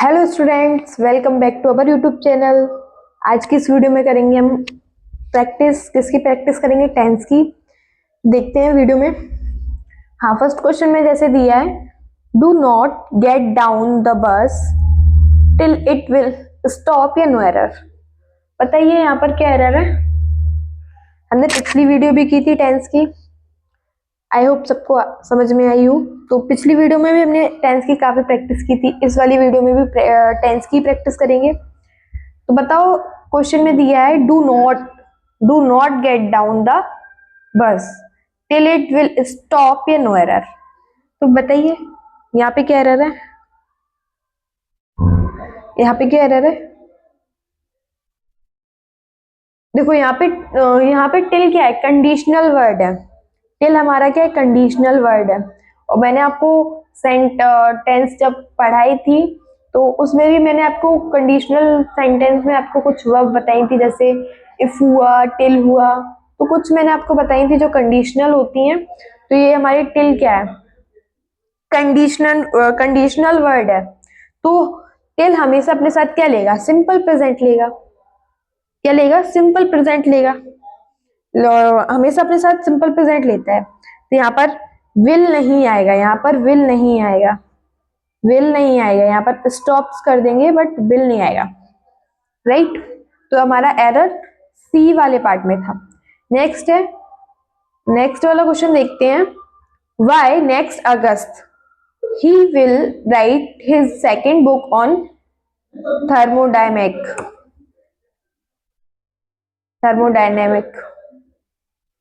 Hello students, welcome back to our YouTube channel. आज की इस वीडियो में करेंगे हम प्रैक्टिस। किसकी प्रैक्टिस करेंगे? टेंस की। देखते हैं वीडियो में। हाँ, फर्स्ट क्वेश्चन में जैसे दिया है, do not get down the bus till it will stop या नो एरर। बताइए यहाँ पर क्या एरर है। हमने पिछली वीडियो भी की थी टेंस की, आई होप सबको समझ में आई हो। तो पिछली वीडियो में भी हमने टेंस की काफी प्रैक्टिस की थी, इस वाली वीडियो में भी टेंस की प्रैक्टिस करेंगे। तो बताओ, क्वेश्चन में दिया है do not get down the bus till it will stop या नो एरर। तो बताइए यहाँ पे क्या एरर है, यहाँ पे क्या एरर है। देखो यहाँ पे टिल क्या है? कंडीशनल वर्ड है। टिल हमारा क्या है? कंडीशनल वर्ड है। और मैंने आपको टेंस जब पढ़ाई थी तो उसमें भी मैंने आपको कंडीशनल सेंटेंस में आपको कुछ वर्ब बताई थी, जैसे इफ हुआ, टिल हुआ। तो कुछ मैंने आपको बताई थी जो कंडीशनल होती हैं। तो ये हमारी टिल क्या है? कंडीशनल वर्ड है। तो टिल हमेशा अपने साथ क्या लेगा? सिंपल प्रेजेंट लेगा। क्या लेगा? सिंपल प्रेजेंट लेगा। हमेशा अपने साथ सिंपल प्रेजेंट लेता है। तो यहाँ पर विल नहीं आएगा, यहाँ पर विल नहीं आएगा, विल नहीं आएगा। यहाँ पर स्टॉप्स कर देंगे बट विल नहीं आएगा, राइट। तो हमारा एरर सी वाले पार्ट में था। नेक्स्ट वाला क्वेश्चन देखते हैं। By next August he will write his second book on thermodynamic.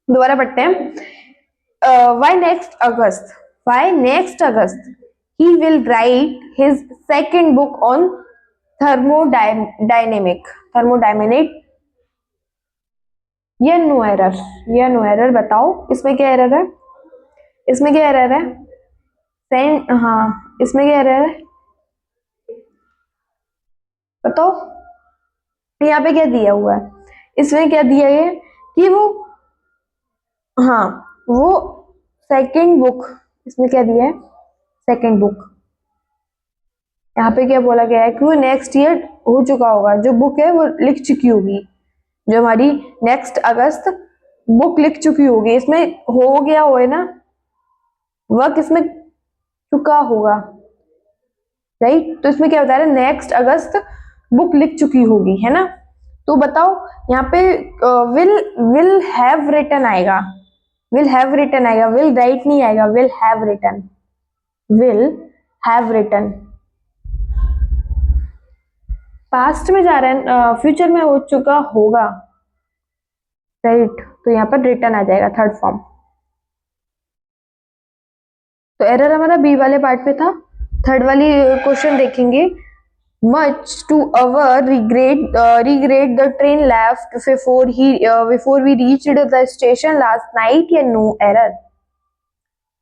दोबारा पढ़ते हैं। By next August he will write his second book on thermodynamic या नो एरर। बताओ इसमें क्या एरर है, इसमें क्या एरर है? हाँ, इसमें क्या एरर है बताओ। यहाँ पे क्या दिया हुआ है? इसमें क्या दिया है कि हाँ वो सेकंड बुक, इसमें क्या दिया है? Second book. यहाँ पे क्या बोला गया है कि वो नेक्स्ट ईयर हो चुका होगा, जो बुक है वो लिख चुकी होगी, जो हमारी नेक्स्ट अगस्त बुक लिख चुकी होगी। इसमें हो गया हो है ना, वर्क इसमें चुका होगा, राइट। तो इसमें क्या बता रहा है? नेक्स्ट अगस्त बुक लिख चुकी होगी, है ना। तो बताओ यहाँ पे विल विल हैव रिटन आएगा, विल हैव रिटन आएगा, विल राइट नहीं आएगा, will have written, will have written. Past में जा रहा है, फ्यूचर में हो चुका होगा, राइट। तो यहाँ पर रिटर्न आ जाएगा थर्ड फॉर्म। तो एरर हमारा बी वाले पार्ट पे था। थर्ड वाली क्वेश्चन देखेंगे। Much to our regret the train left before we reached the station last night या नो एरर।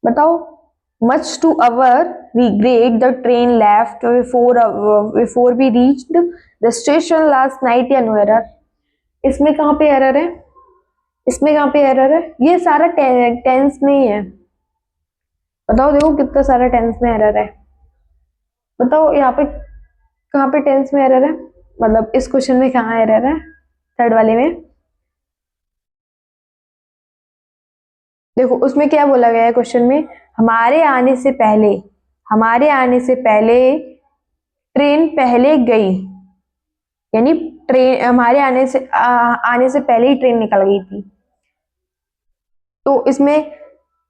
बताओ, much to our regret the train left before we reached the station last night या no error. इसमें कहाँ पे error है? इसमें कहाँ पे एरर है? ये सारा टेंस में ही है। बताओ, देखो कितना सारा टेंस में एरर है। बताओ यहाँ पे कहाँ पे टेंस में एरर है, मतलब इस क्वेश्चन में कहाँ एरर है? थर्ड वाले में देखो, उसमें क्या बोला गया है क्वेश्चन में? हमारे आने से पहले, हमारे आने से पहले ट्रेन पहले गई, यानी ट्रेन हमारे आने से पहले ही ट्रेन निकल गई थी। तो इसमें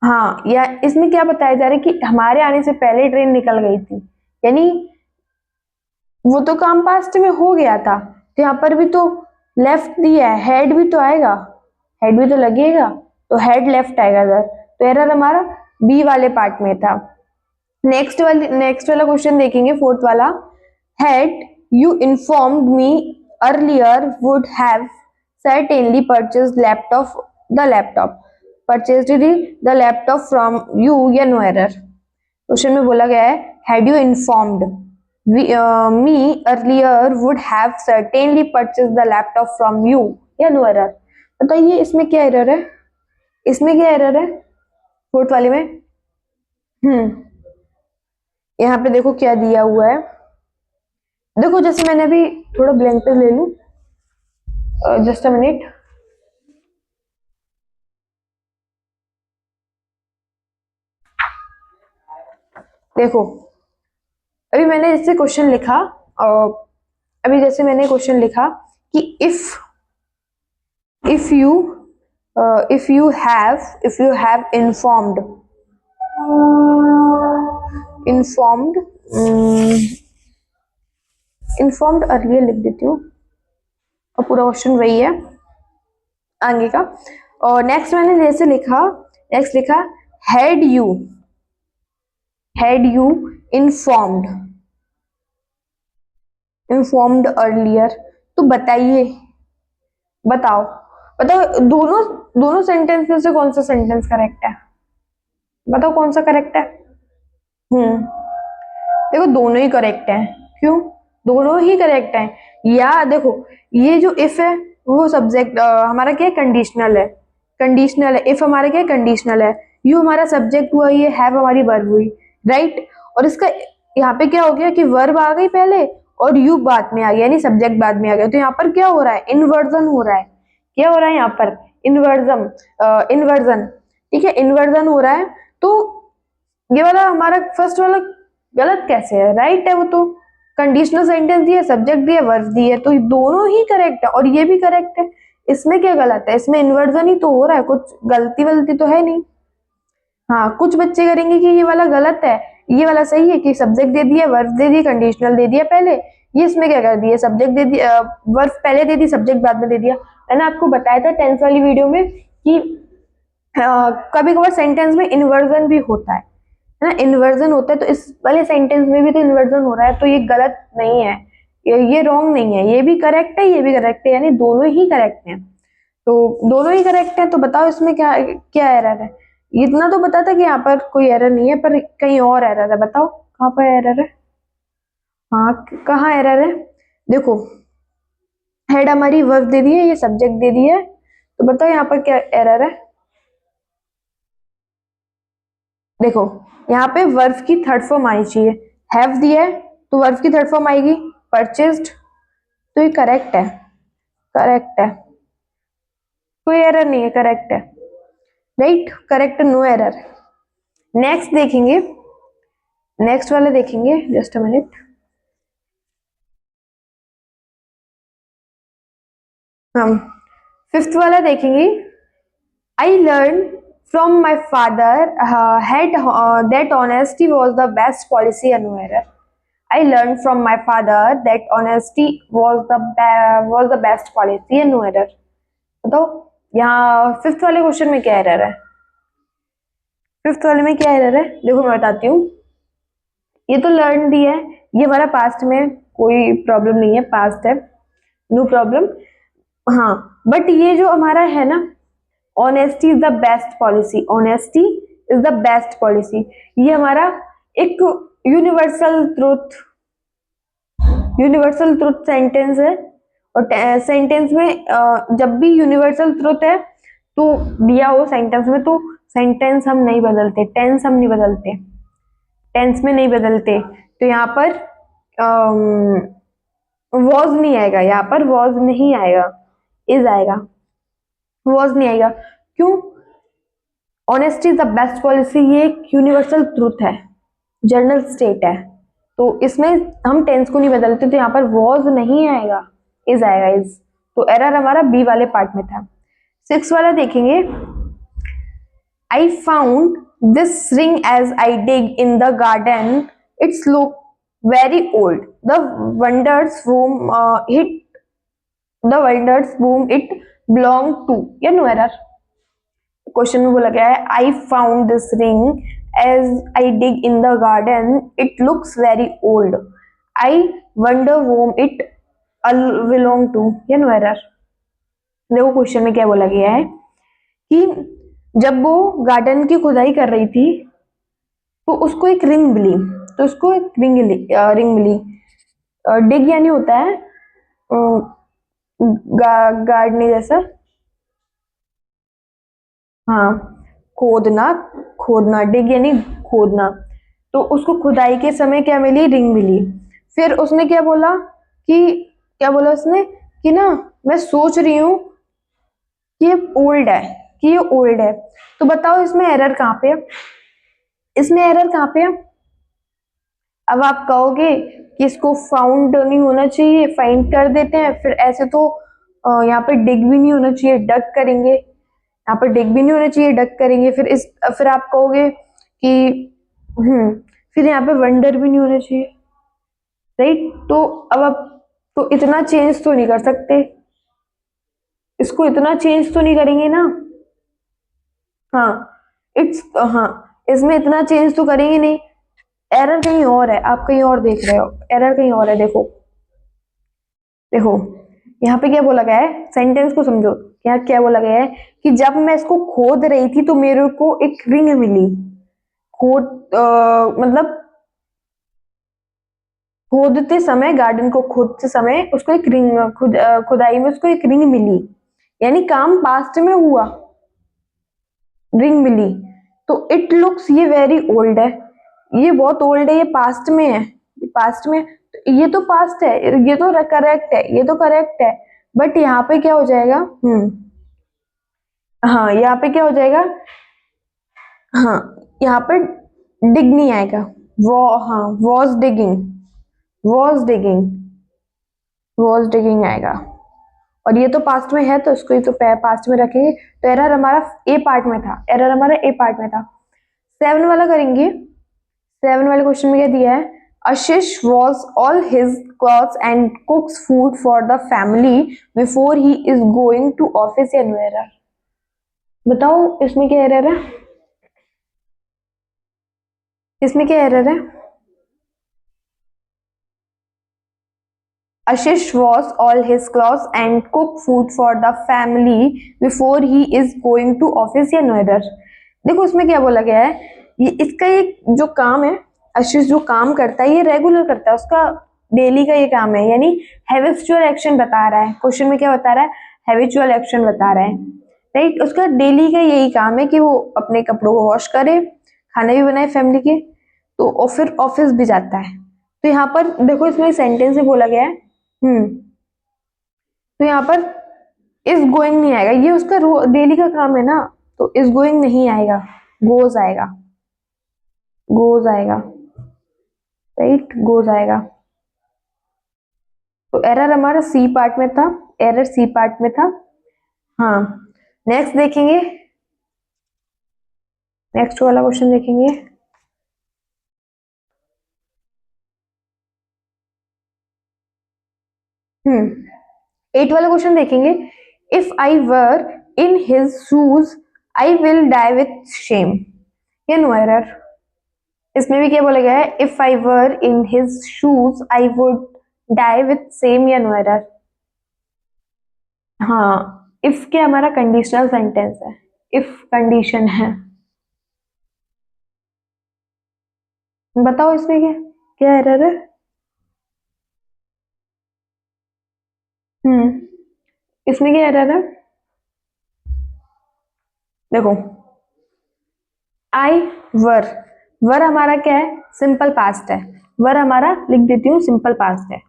हाँ, या इसमें क्या बताया जा रहा है कि हमारे आने से पहले ट्रेन निकल गई थी, यानी वो तो काम पास्ट में हो गया था। तो यहाँ पर भी तो लेफ्ट दिया है, हेड भी तो आएगा, हेड भी तो लगेगा, तो हेड लेफ्ट आएगा इधर। तो एरर हमारा बी वाले पार्ट में था। नेक्स्ट वाला क्वेश्चन देखेंगे, फोर्थ वाला। Had you informed me earlier would have certainly purchased the laptop from you या नो एरर। क्वेश्चन में बोला गया है had you informed me earlier would have certainly purchased the laptop from you या no error. बताइए इसमें क्या error है, इसमें क्या एरर है फोर्थ वाले में? यहाँ पे देखो क्या दिया हुआ है। देखो जैसे मैंने अभी थोड़ा ब्लैंक पेज ले लूं, जस्ट अ मिनट। देखो अभी मैंने जैसे क्वेश्चन लिखा, अभी जैसे मैंने क्वेश्चन लिखा कि if you if you have informed informed earlier लिख देती हूँ, और पूरा क्वेश्चन वही है आगे का। और नेक्स्ट मैंने जैसे लिखा, नेक्स्ट लिखा हैड यू इन्फॉर्म्ड अर्लियर। तो बताओ बताओ दोनों दोनों सेंटेंस में से कौन सा सेंटेंस करेक्ट है? बताओ कौन सा करेक्ट है? देखो दोनों ही करेक्ट है। क्यों? दोनों ही करेक्ट है। या देखो ये जो इफ है वो सब्जेक्ट हमारा क्या है? कंडीशनल है। कंडीशनल है, इफ हमारा क्या है? कंडीशनल है। यू हमारा सब्जेक्ट हुआ, ये हैव हमारी वर्ब हुई, राइट। और इसका यहाँ पे क्या हो गया कि वर्ब आ गई पहले और यू बाद में आ गया, यानी सब्जेक्ट बाद में आ गया। तो यहाँ पर क्या हो रहा है? इन्वर्जन हो रहा है। क्या हो रहा है यहाँ पर? इन्वर्जन। ठीक है, इन्वर्जन हो रहा है। तो ये वाला हमारा फर्स्ट वाला गलत कैसे है? राइट है वो तो। कंडीशनल सेंटेंस दिया, सब्जेक्ट दिया, वर्ब दिया, तो दोनों ही करेक्ट है और ये भी करेक्ट है। इसमें क्या गलत है? इसमें इन्वर्जन ही तो हो रहा है, कुछ गलती वलती तो है नहीं। हाँ, कुछ बच्चे करेंगे कि ये वाला गलत है, ये वाला सही है कि सब्जेक्ट दे दिया, वर्ब दे दी, कंडीशनल दे दिया पहले। ये इसमें क्या कर दिया? सब्जेक्ट दे दिया, वर्ब पहले दे दी, सब्जेक्ट बाद में दे दिया। मैंने आपको बताया था 10th वाली वीडियो में कि कभी कभार सेंटेंस में इन्वर्जन भी होता है ना। इन्वर्जन होता है तो इस वाले सेंटेंस में भी तो इन्वर्जन हो रहा है, तो ये गलत नहीं है, ये रॉन्ग नहीं है, ये भी करेक्ट है, ये भी करेक्ट है, यानी दोनों ही करेक्ट हैं। तो दोनों ही करेक्ट है। तो बताओ इसमें क्या क्या एरर है? इतना तो पता था कि यहाँ पर कोई एरर नहीं है, पर कहीं और एरर है। बताओ कहाँ पर एरर है? हाँ, कहाँ एरर है? देखो हेड हमारी वर्ब दे दी है, ये सब्जेक्ट दे दी है, तो बताओ यहाँ पर क्या एरर है? देखो यहाँ पे वर्ब की थर्ड फॉर्म आनी चाहिए। हैव दिया है तो वर्ब की थर्ड फॉर्म आएगी परचेज्ड। तो ये करेक्ट है, करेक्ट है, कोई एरर नहीं है, करेक्ट है, right, correct, no error. Next देखेंगे, नेक्स्ट वाला देखेंगे, जस्ट अ मिनट। हम फिफ्थ वाला देखेंगे। I learn from my father had that honesty was the best policy and no error. I learned from my father that honesty was the best policy and no error. बताओ यहाँ fifth वाले question में क्या error है? Fifth वाले में क्या error है? देखो मैं बताती हूँ। ये तो लर्न दी है, ये हमारा पास्ट में, कोई प्रॉब्लम नहीं है, पास्ट है, नो प्रॉब्लम। हाँ, बट ये जो हमारा है ना, honesty is the best policy, honesty is the best policy, ये हमारा एक यूनिवर्सल ट्रुथ सेंटेंस है। और सेंटेंस में जब भी यूनिवर्सल ट्रुथ है तो दिया हो सेंटेंस में, तो सेंटेंस हम नहीं बदलते, टेंस हम नहीं बदलते, टेंस में नहीं बदलते। तो यहाँ पर वॉज नहीं आएगा, यहाँ पर वॉज नहीं आएगा, इज आएगा, वॉज नहीं आएगा। क्यों? Honesty is the best policy, ये एक यूनिवर्सल ट्रूथ है, जर्नल स्टेट है, तो इसमें हम टेंस को नहीं बदलते, तो यहाँ पर वॉज नहीं आएगा, इज आएगा, इज। तो एरर हमारा बी वाले पार्ट में था। सिक्स वाला देखेंगे। I found this ring as I dig in the garden, it's look very old, the wonders whom it belong to, या नो एरर? क्वेश्चन में बोला गया है I found this ring as I dig in the garden, it looks very old, I wonder whom it belong to, या no error? देखो question में क्या बोला गया है कि जब वो गार्डन की खुदाई कर रही थी तो उसको एक रिंग मिली, तो उसको एक रिंग मिली। डिग यानी होता है गार्डने जैसा, हाँ, खोदना, खोदना, डिग यानी खोदना। तो उसको खुदाई के समय क्या मिली? रिंग मिली। फिर उसने क्या बोला कि क्या बोला उसने कि ना मैं सोच रही हूँ कि ये ओल्ड है, कि ये ओल्ड है। तो बताओ इसमें एरर कहाँ पे है, इसमें एरर कहाँ पे है। अब आप कहोगे कि इसको फाउंड नहीं होना चाहिए, फाइंड कर देते हैं, फिर ऐसे तो यहाँ पे डिग भी नहीं होना चाहिए, डग करेंगे, यहाँ पर डिग भी नहीं होना चाहिए, डग करेंगे, फिर आप कहोगे कि फिर यहाँ पे वंडर भी नहीं होना चाहिए, राइट। तो अब आप तो इतना चेंज तो नहीं कर सकते, इसको इतना चेंज तो नहीं करेंगे ना। हाँ इट्स हाँ, इसमें इतना चेंज तो करेंगे नहीं। एरर कहीं और है, आप कहीं और देख रहे हो, एरर कहीं और है। देखो देखो यहाँ पे क्या बोला गया है, सेंटेंस को समझो। यहाँ क्या बोला गया है कि जब मैं इसको खोद रही थी तो मेरे को एक रिंग मिली। खोद मतलब खोदते समय, गार्डन को खोदते समय उसको एक रिंग, खुदाई में उसको एक रिंग मिली, यानी काम पास्ट में हुआ, रिंग मिली। तो इट लुक्स, ये वेरी ओल्ड है, ये बहुत ओल्ड है, ये पास्ट में है, पास्ट में, ये तो पास्ट है, ये तो करेक्ट है, ये तो करेक्ट है। बट यहाँ पे क्या हो जाएगा, हाँ यहाँ पे क्या हो जाएगा, हाँ यहाँ पे डिग नहीं आएगा, वो हाँ was digging, was digging, was digging आएगा। और ये तो पास्ट में है तो इसको ही तो पास्ट में रखेंगे। तो एरर हमारा ए पार्ट में था, एरर हमारा ए पार्ट में था। 7 वाला करेंगे। 7 वाले क्वेश्चन में क्या दिया है, Ashish wash all his clothes and cooks food for the family before he is going to office, या नो एरर। बताओ इसमें क्या एरर है, इसमें क्या एरर है। Ashish wash all his clothes and cook food for the family before he is going to office, या no error। देखो इसमें क्या बोला गया है, ये इसका ये जो काम है, आशीष जो काम करता है ये रेगुलर करता है, उसका डेली का ये काम है, यानी हैबिचुअल एक्शन बता रहा है। क्वेश्चन में क्या बता रहा है, हैबिचुअल एक्शन बता रहा है, राइट। उसका डेली का यही काम है कि वो अपने कपड़ों को वॉश करे, खाना भी बनाए फैमिली के, तो और फिर ऑफिस भी जाता है। तो यहाँ पर देखो इसमें सेंटेंस में बोला गया है, तो यहाँ पर इज गोइंग नहीं आएगा, ये उसका डेली का काम है ना, तो इज गोइंग नहीं आएगा, गोज आएगा, गोज आएगा, राइट, गोज आएगा। तो एरर हमारा सी पार्ट में था, एरर सी पार्ट में था। हाँ नेक्स्ट देखेंगे, नेक्स्ट वाला क्वेश्चन देखेंगे। हम्म 8 वाला क्वेश्चन देखेंगे। If I were in his shoes I will die with shame, या नो एरर। इसमें भी क्या बोला गया है, if I were in his shoes I would die with same, या नो एरर। हाँ इफ क्या हमारा कंडीशनल सेंटेंस है, इफ कंडीशन है। बताओ इसमें क्या क्या एरर है। इसमें क्या एरर है, देखो आई वर, वर हमारा क्या है, सिंपल पास्ट है, वर हमारा लिख देती हूँ सिंपल पास्ट है,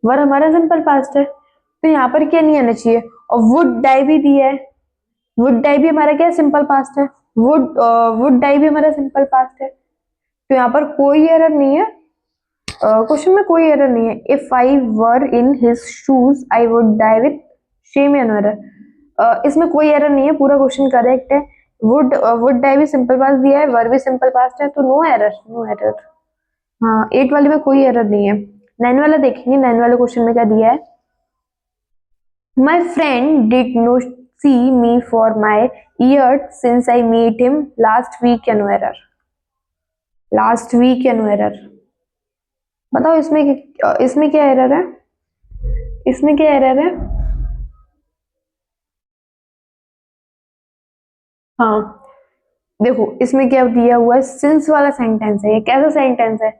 वर हमारा सिंपल पास्ट है, तो यहाँ पर क्या नहीं आना चाहिए। और वुड डाई भी दिया है, वुड डाई भी हमारा क्या है, सिंपल पास्ट है, वुड डाई भी हमारा सिंपल पास्ट है, तो यहाँ पर कोई एरर नहीं है, क्वेश्चन में कोई एरर नहीं है। If I were in his shoes I would die with shame, या नो एरर। इसमें कोई एरर नहीं है, पूरा क्वेश्चन करेक्ट है। वुड डाई भी सिंपल पास्ट दिया है, वर भी सिंपल पास्ट है, तो नो एरर, नो एरर। हाँ 8 वाले में कोई एरर नहीं है। 9 वाला देखेंगे, 9 वाले क्वेश्चन में क्या दिया है, my friend did not see me for my year since I meet him last week, या नो एरर, लास्ट वीक, या नो एरर। बताओ इसमें क्या एरर है, इसमें क्या एरर है। हाँ देखो इसमें क्या दिया हुआ है, सिंस वाला सेंटेंस है, ये कैसा सेंटेंस है,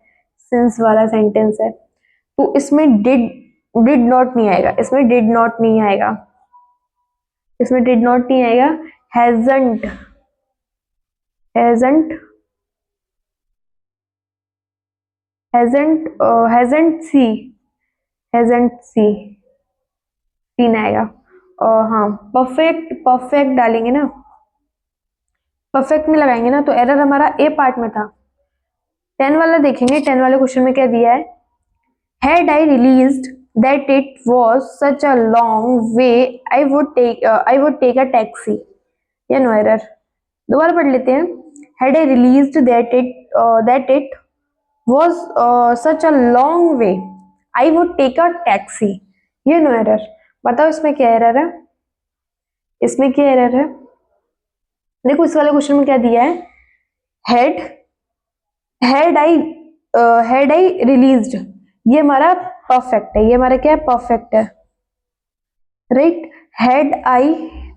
सिंस वाला सेंटेंस है, तो इसमें डिड नॉट नहीं आएगा, इसमें डिड नॉट नहीं आएगा, इसमें डिड नॉट नहीं आएगा। हैजंट, हैजंट, हैजंट, हैजंट सी, हैजंट सीन आएगा। और हाँ, परफेक्ट डालेंगे ना, परफेक्ट में लगाएंगे ना, तो एरर हमारा ए पार्ट में था। 10 वाला देखेंगे, 10 वाले क्वेश्चन में क्या दिया है, had I released that it was such a long way, I would take a taxi। या नो एरर, दोबारा पढ़ लेते हैं। had I released that it was such a long way, I would take a taxi। ये no error. बताओ इसमें क्या error है, इसमें क्या एरर है। देखो इस वाले क्वेश्चन में क्या दिया है, had had I released, ये हमारा परफेक्ट है, ये हमारा क्या है, परफेक्ट है, राइट। had I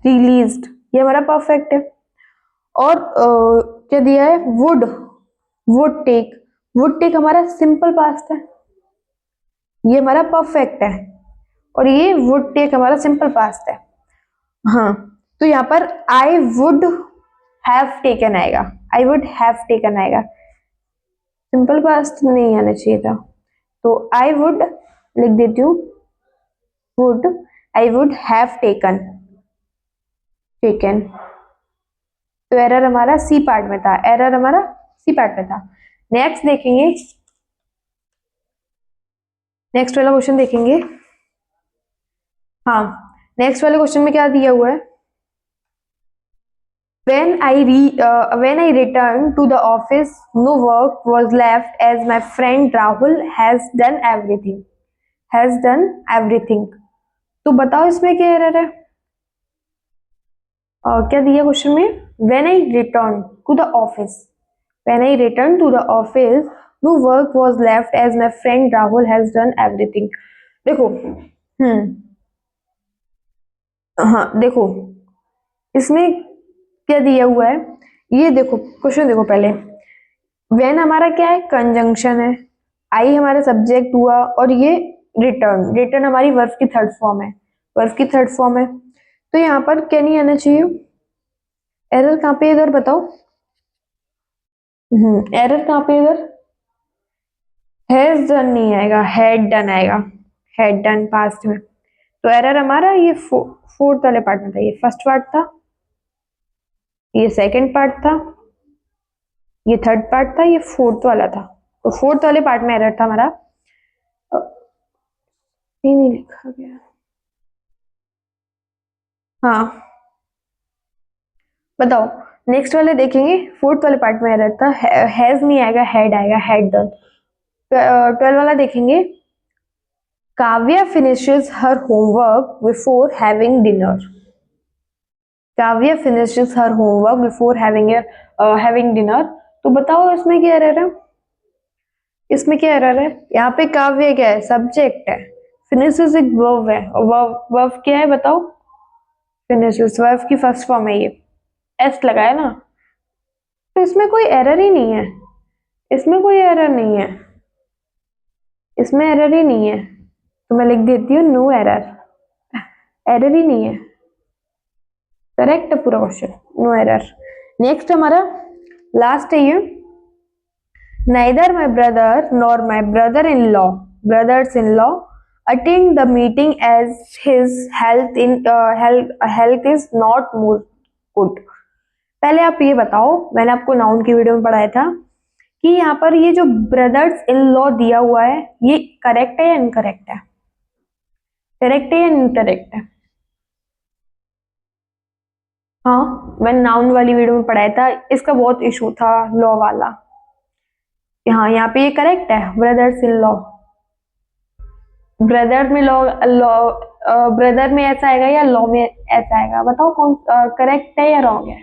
released, ये हमारा परफेक्ट है। और क्या दिया है, वुड टेक हमारा सिंपल पास्ट है, ये हमारा परफेक्ट है, और ये वुड टेक हमारा सिंपल पास्ट है। हाँ, तो यहाँ पर आई वुड हैव टेकन आएगा, आई वुड हैव टेकन आएगा, सिंपल पास्ट नहीं आना चाहिए था। तो आई वुड लिख देती हूँ, would, I would have taken. तो एरर हमारा सी पार्ट में था, एरर हमारा सी पार्ट में था। नेक्स्ट देखेंगे, नेक्स्ट वाला क्वेश्चन देखेंगे। हाँ, नेक्स्ट वाले क्वेश्चन में क्या दिया हुआ है, when I returned to the office, no work was left as my friend Rahul has done everything। तो बताओ इसमें क्या एरर है। क्या दिया क्वेश्चन में, when I returned to the office, no work was left as my friend Rahul has done everything। देखो, हाँ देखो इसमें क्या दिया हुआ है, ये देखो क्वेश्चन देखो पहले, व्हेन हमारा क्या है, कंजंक्शन है, आई हमारा सब्जेक्ट हुआ, और ये रिटर्न हमारी वर्ब की थर्ड फॉर्म है, तो यहाँ पर क्या नहीं आना चाहिए, एरर कहाँ पे इधर बताओ, एरर कहाँ पे इधर, हैज डन नहीं आएगा, हैड डन आएगा, हैड डन पास्ट में। तो एरर हमारा ये फोर्थ वाले पार्ट में था, ये फर्स्ट पार्ट था, ये सेकंड पार्ट था, ये थर्ड पार्ट था, ये फोर्थ वाला था। तो फोर्थ वाले पार्ट में एरर था हमारा, ये नहीं लिखा गया। हाँ बताओ, नेक्स्ट वाले देखेंगे, फोर्थ वाले पार्ट में एरर था, हैज नहीं आएगा, हैड आएगा, हैड डन। 12 वाला देखेंगे, Kavya finishes her homework before having dinner. Kavya finishes her homework before having dinner. तो बताओ इसमें क्या एरर है, इसमें क्या एरर है, यहाँ पे काव्य क्या है, सब्जेक्ट है, फिनिशेस एक वर्ब है, और वर्ब क्या है बताओ, फिनिशेस वर्ब की फर्स्ट फॉर्म है, ये एस लगाया ना, तो इसमें कोई एरर ही नहीं है, इसमें कोई एरर नहीं है, इसमें एरर ही नहीं है, तो मैं लिख देती हूँ नो एरर, एरर ही नहीं है, करेक्ट है पूरा क्वेश्चन, नो एरर। नेक्स्ट हमारा लास्ट है ये, neither my brother nor my brothers in law attend the meeting as his health is not more good। पहले आप ये बताओ, मैंने आपको नाउन की वीडियो में पढ़ाया था कि यहाँ पर ये जो ब्रदर्स इन लॉ दिया हुआ है, ये करेक्ट है या इनकरेक्ट है, करेक्ट है या इनकरेक्ट है। हाँ, मैंने नाउन वाली वीडियो में पढ़ाया था, इसका बहुत इशू था लॉ वाला। हाँ, यहाँ पे ये करेक्ट है, ब्रदर्स इन लॉ, ब्रदर में ब्रदर में ऐसा आएगा या लॉ में ऐसा आएगा, बताओ कौन करेक्ट है या रॉन्ग है।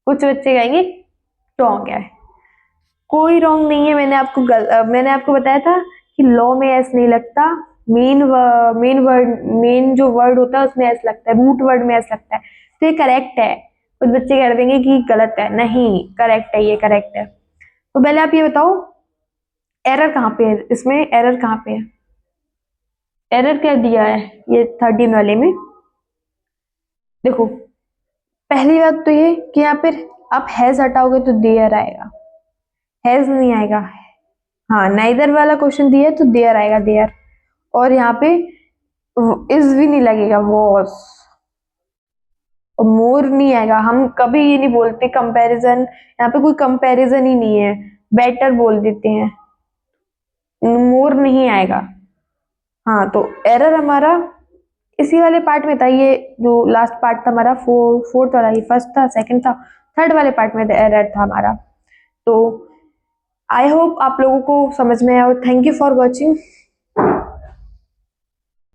कुछ बच्चे कहेंगे रॉन्ग है, कोई रॉन्ग नहीं है, मैंने आपको बताया था कि लॉ में ऐसा नहीं लगता, मेन जो वर्ड होता है उसमें ऐसा लगता है, रूट वर्ड में ऐसा लगता है, तो ये करेक्ट है। कुछ बच्चे कह देंगे कि गलत है, नहीं करेक्ट है, ये करेक्ट है। तो पहले आप ये बताओ एरर कहाँ पे है, इसमें एरर कहाँ पे है, एरर क्या दिया है ये 13 वाले में। देखो पहली बात तो ये कि यहाँ पे आप हैज हटाओगे तो देयर आएगा, हैज नहीं आएगा। हाँ, नाइदर वाला क्वेश्चन दिया है तो देयर आएगा, देयर। और यहाँ पे इज भी नहीं लगेगा, वॉज। और मोर नहीं आएगा, हम कभी ये नहीं बोलते कंपैरिजन, यहाँ पे कोई कंपैरिजन ही नहीं है, बेटर बोल देते हैं, मोर नहीं आएगा। हाँ, तो एरर हमारा इसी वाले पार्ट में था, ये जो लास्ट पार्ट था हमारा, फोर्थ वाला, ये फर्स्ट था, सेकंड था, थर्ड वाले पार्ट में एरर था हमारा। तो आई होप आप लोगों को समझ में आया, और थैंक यू फॉर वॉचिंग।